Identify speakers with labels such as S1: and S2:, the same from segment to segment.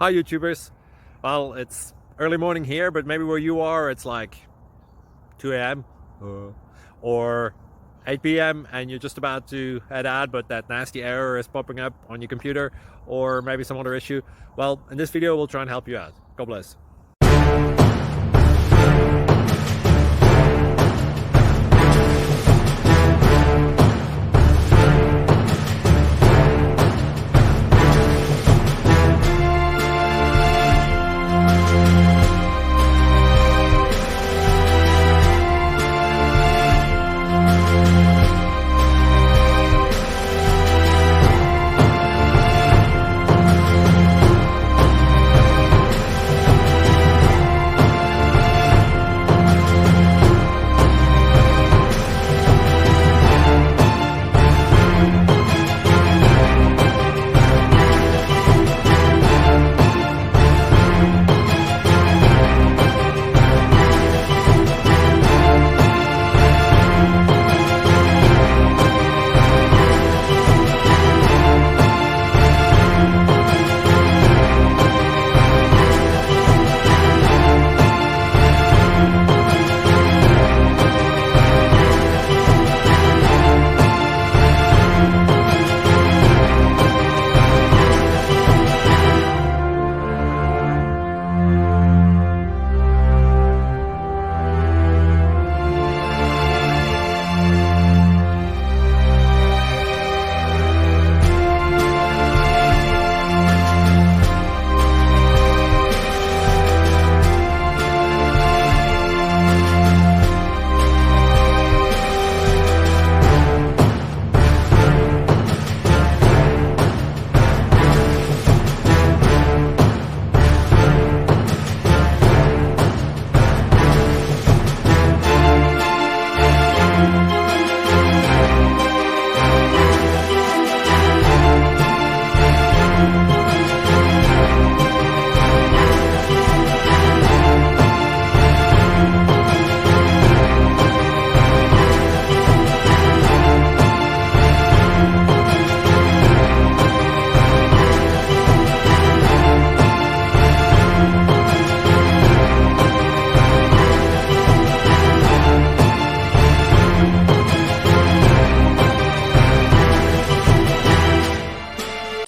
S1: Hi YouTubers. Well, it's early morning here, but maybe where you are it's like 2 a.m. or 8 p.m. and you're just about to head out, but that nasty error is popping up on your computer, or maybe some other issue. Well, in this video we'll try and help you out. God bless.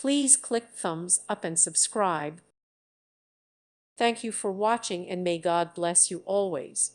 S2: Please click thumbs up and subscribe. Thank you for watching, and may God bless you always.